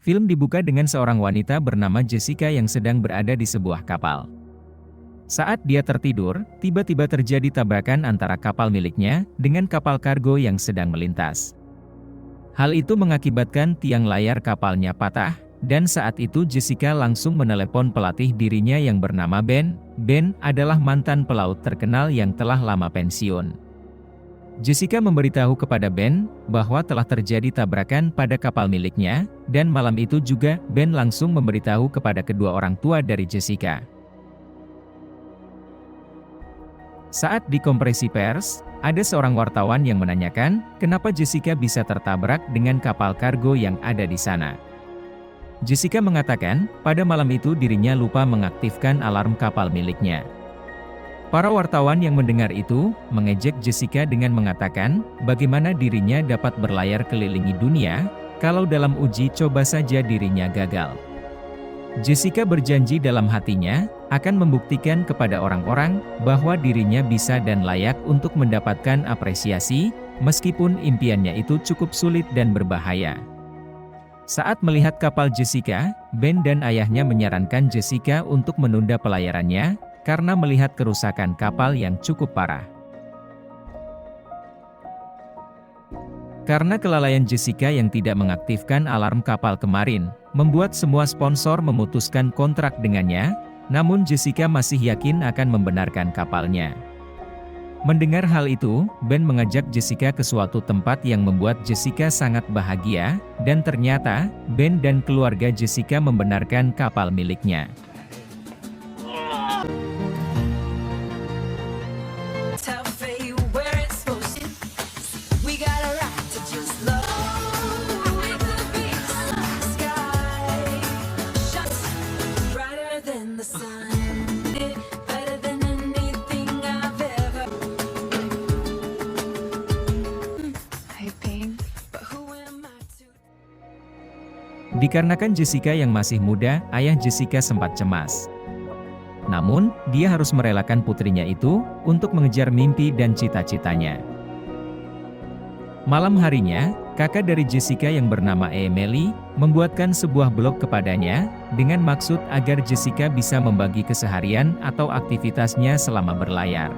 Film dibuka dengan seorang wanita bernama Jessica yang sedang berada di sebuah kapal. Saat dia tertidur, tiba-tiba terjadi tabrakan antara kapal miliknya dengan kapal kargo yang sedang melintas. Hal itu mengakibatkan tiang layar kapalnya patah, dan saat itu Jessica langsung menelepon pelatih dirinya yang bernama Ben. Ben adalah mantan pelaut terkenal yang telah lama pensiun. Jessica memberitahu kepada Ben bahwa telah terjadi tabrakan pada kapal miliknya, dan malam itu juga Ben langsung memberitahu kepada kedua orang tua dari Jessica. Saat di konferensi pers, ada seorang wartawan yang menanyakan, kenapa Jessica bisa tertabrak dengan kapal kargo yang ada di sana. Jessica mengatakan, pada malam itu dirinya lupa mengaktifkan alarm kapal miliknya. Para wartawan yang mendengar itu, mengejek Jessica dengan mengatakan, bagaimana dirinya dapat berlayar kelilingi dunia, kalau dalam uji coba saja dirinya gagal. Jessica berjanji dalam hatinya, akan membuktikan kepada orang-orang, bahwa dirinya bisa dan layak untuk mendapatkan apresiasi, meskipun impiannya itu cukup sulit dan berbahaya. Saat melihat kapal Jessica, Ben dan ayahnya menyarankan Jessica untuk menunda pelayarannya, karena melihat kerusakan kapal yang cukup parah. Karena kelalaian Jessica yang tidak mengaktifkan alarm kapal kemarin, membuat semua sponsor memutuskan kontrak dengannya, namun Jessica masih yakin akan membenarkan kapalnya. Mendengar hal itu, Ben mengajak Jessica ke suatu tempat yang membuat Jessica sangat bahagia, dan ternyata, Ben dan keluarga Jessica membenarkan kapal miliknya. Dikarenakan Jessica yang masih muda, ayah Jessica sempat cemas. Namun, dia harus merelakan putrinya itu, untuk mengejar mimpi dan cita-citanya. Malam harinya, kakak dari Jessica yang bernama Emily, membuatkan sebuah blog kepadanya, dengan maksud agar Jessica bisa membagi keseharian atau aktivitasnya selama berlayar.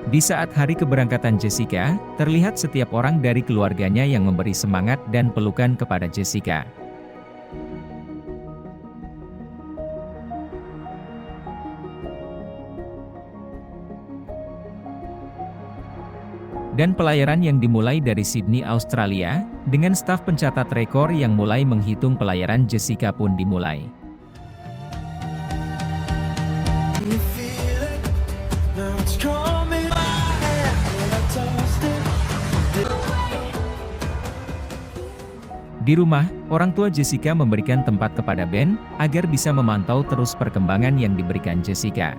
Di saat hari keberangkatan Jessica, terlihat setiap orang dari keluarganya yang memberi semangat dan pelukan kepada Jessica. Dan pelayaran yang dimulai dari Sydney, Australia, dengan staf pencatat rekor yang mulai menghitung pelayaran Jessica pun dimulai. Di rumah, orang tua Jessica memberikan tempat kepada Ben, agar bisa memantau terus perkembangan yang diberikan Jessica.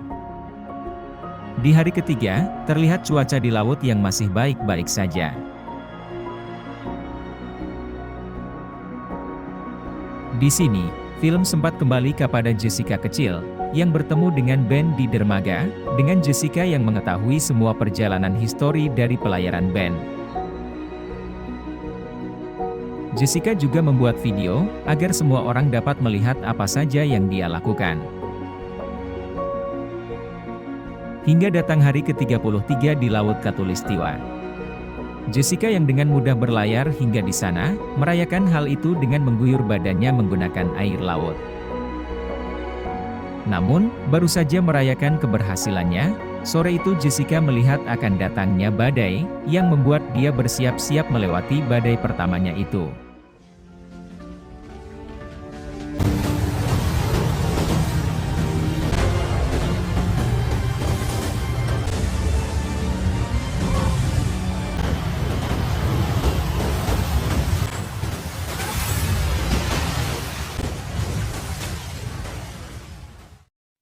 Di hari ketiga, terlihat cuaca di laut yang masih baik-baik saja. Di sini, film sempat kembali kepada Jessica kecil, yang bertemu dengan Ben di dermaga, dengan Jessica yang mengetahui semua perjalanan histori dari pelayaran Ben. Jessica juga membuat video, agar semua orang dapat melihat apa saja yang dia lakukan. Hingga datang hari ke-33 di Laut Khatulistiwa. Jessica yang dengan mudah berlayar hingga di sana, merayakan hal itu dengan mengguyur badannya menggunakan air laut. Namun, baru saja merayakan keberhasilannya, sore itu Jessica melihat akan datangnya badai, yang membuat dia bersiap-siap melewati badai pertamanya itu.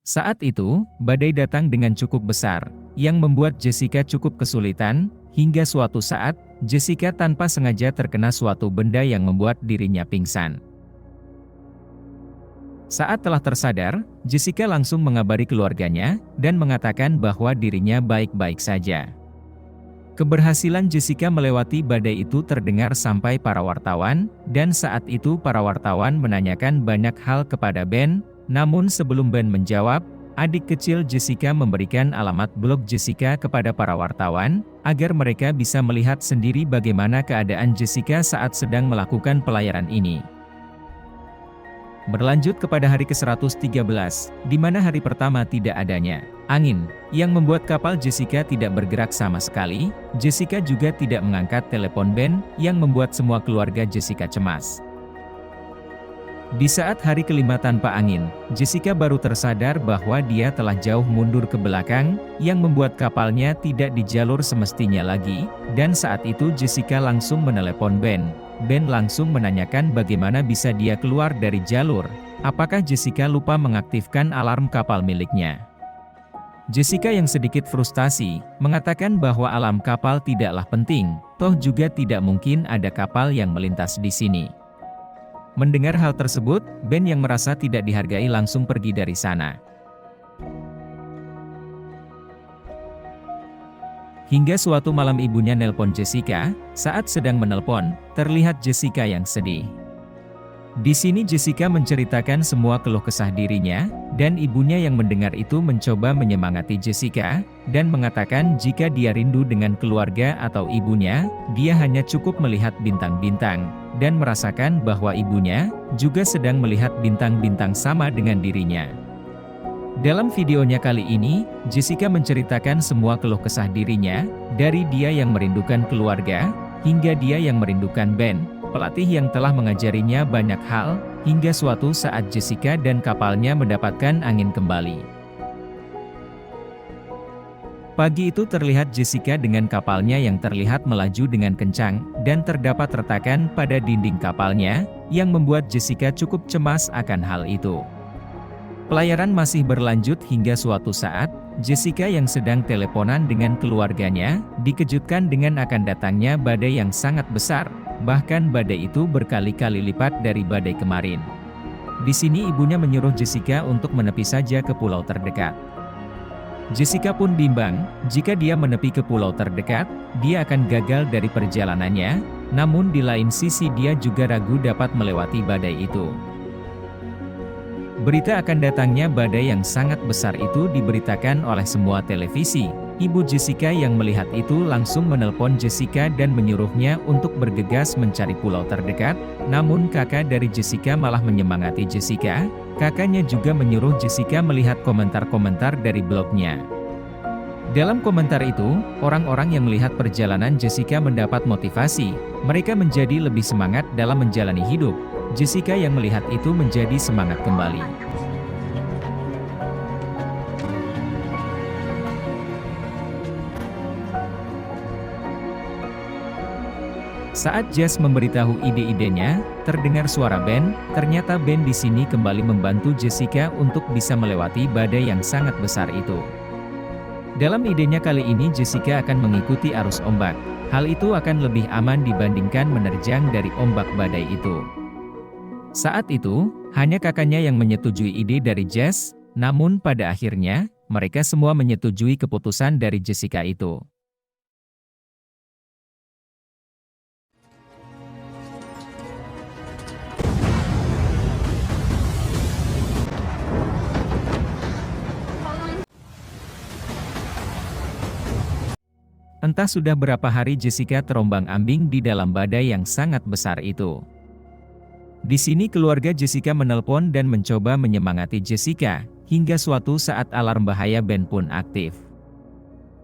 Saat itu, badai datang dengan cukup besar, yang membuat Jessica cukup kesulitan, hingga suatu saat, Jessica tanpa sengaja terkena suatu benda yang membuat dirinya pingsan. Saat telah tersadar, Jessica langsung mengabari keluarganya, dan mengatakan bahwa dirinya baik-baik saja. Keberhasilan Jessica melewati badai itu terdengar sampai para wartawan, dan saat itu para wartawan menanyakan banyak hal kepada Ben, namun sebelum Ben menjawab, adik kecil Jessica memberikan alamat blog Jessica kepada para wartawan, agar mereka bisa melihat sendiri bagaimana keadaan Jessica saat sedang melakukan pelayaran ini. Berlanjut kepada hari ke-113, di mana hari pertama tidak adanya angin, yang membuat kapal Jessica tidak bergerak sama sekali. Jessica juga tidak mengangkat telepon Ben, yang membuat semua keluarga Jessica cemas. Di saat hari kelima tanpa angin, Jessica baru tersadar bahwa dia telah jauh mundur ke belakang, yang membuat kapalnya tidak di jalur semestinya lagi, dan saat itu Jessica langsung menelepon Ben. Ben langsung menanyakan bagaimana bisa dia keluar dari jalur. Apakah Jessica lupa mengaktifkan alarm kapal miliknya? Jessica yang sedikit frustasi, mengatakan bahwa alarm kapal tidaklah penting, toh juga tidak mungkin ada kapal yang melintas di sini. Mendengar hal tersebut, Ben yang merasa tidak dihargai langsung pergi dari sana. Hingga suatu malam ibunya nelpon Jessica, saat sedang menelpon, terlihat Jessica yang sedih. Di sini Jessica menceritakan semua keluh kesah dirinya, dan ibunya yang mendengar itu mencoba menyemangati Jessica, dan mengatakan jika dia rindu dengan keluarga atau ibunya, dia hanya cukup melihat bintang-bintang, dan merasakan bahwa ibunya juga sedang melihat bintang-bintang sama dengan dirinya. Dalam videonya kali ini, Jessica menceritakan semua keluh kesah dirinya, dari dia yang merindukan keluarga, hingga dia yang merindukan Ben, pelatih yang telah mengajarinya banyak hal, hingga suatu saat Jessica dan kapalnya mendapatkan angin kembali. Pagi itu terlihat Jessica dengan kapalnya yang terlihat melaju dengan kencang, dan terdapat retakan pada dinding kapalnya, yang membuat Jessica cukup cemas akan hal itu. Pelayaran masih berlanjut hingga suatu saat, Jessica yang sedang teleponan dengan keluarganya, dikejutkan dengan akan datangnya badai yang sangat besar, bahkan badai itu berkali-kali lipat dari badai kemarin. Di sini ibunya menyuruh Jessica untuk menepi saja ke pulau terdekat. Jessica pun bimbang, jika dia menepi ke pulau terdekat, dia akan gagal dari perjalanannya, namun di lain sisi dia juga ragu dapat melewati badai itu. Berita akan datangnya badai yang sangat besar itu diberitakan oleh semua televisi. Ibu Jessica yang melihat itu langsung menelpon Jessica dan menyuruhnya untuk bergegas mencari pulau terdekat, namun kakak dari Jessica malah menyemangati Jessica. Kakaknya juga menyuruh Jessica melihat komentar-komentar dari blognya. Dalam komentar itu, orang-orang yang melihat perjalanan Jessica mendapat motivasi, mereka menjadi lebih semangat dalam menjalani hidup. Jessica yang melihat itu menjadi semangat kembali. Saat Jess memberitahu ide-idenya, terdengar suara Ben. Ternyata Ben di sini kembali membantu Jessica untuk bisa melewati badai yang sangat besar itu. Dalam idenya kali ini Jessica akan mengikuti arus ombak. Hal itu akan lebih aman dibandingkan menerjang dari ombak badai itu. Saat itu, hanya kakaknya yang menyetujui ide dari Jess, namun pada akhirnya, mereka semua menyetujui keputusan dari Jessica itu. Entah sudah berapa hari Jessica terombang-ambing di dalam badai yang sangat besar itu. Di sini keluarga Jessica menelpon dan mencoba menyemangati Jessica, hingga suatu saat alarm bahaya Ben pun aktif.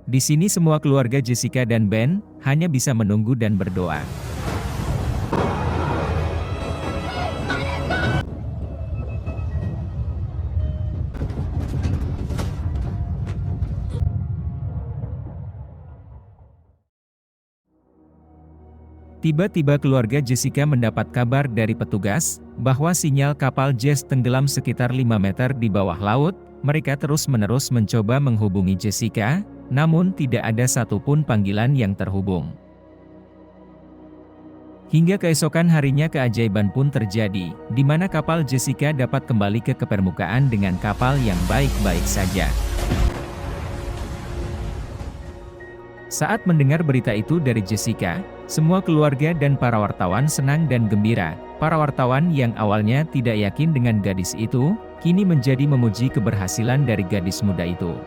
Di sini semua keluarga Jessica dan Ben hanya bisa menunggu dan berdoa. Tiba-tiba keluarga Jessica mendapat kabar dari petugas, bahwa sinyal kapal Jess tenggelam sekitar 5 meter di bawah laut. Mereka terus-menerus mencoba menghubungi Jessica, namun tidak ada satupun panggilan yang terhubung. Hingga keesokan harinya keajaiban pun terjadi, di mana kapal Jessica dapat kembali ke permukaan dengan kapal yang baik-baik saja. Saat mendengar berita itu dari Jessica, semua keluarga dan para wartawan senang dan gembira. Para wartawan yang awalnya tidak yakin dengan gadis itu, kini menjadi memuji keberhasilan dari gadis muda itu.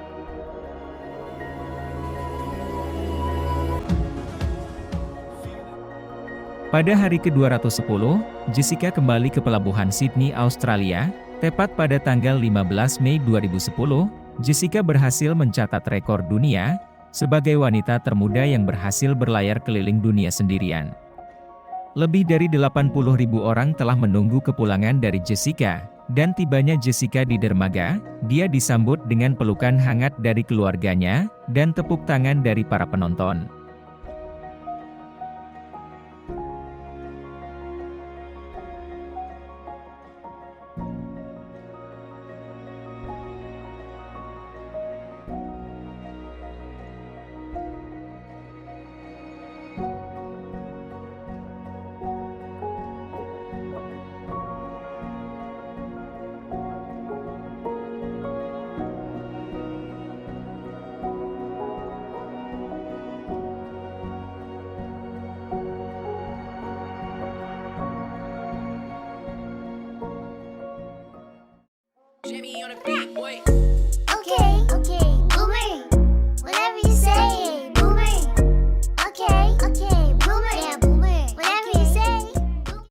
Pada hari ke-210, Jessica kembali ke pelabuhan Sydney, Australia. Tepat pada tanggal 15 Mei 2010, Jessica berhasil mencatat rekor dunia sebagai wanita termuda yang berhasil berlayar keliling dunia sendirian. Lebih dari 80.000 orang telah menunggu kepulangan dari Jessica, dan tibanya Jessica di dermaga, dia disambut dengan pelukan hangat dari keluarganya, dan tepuk tangan dari para penonton. Jimmy on a beat, boy.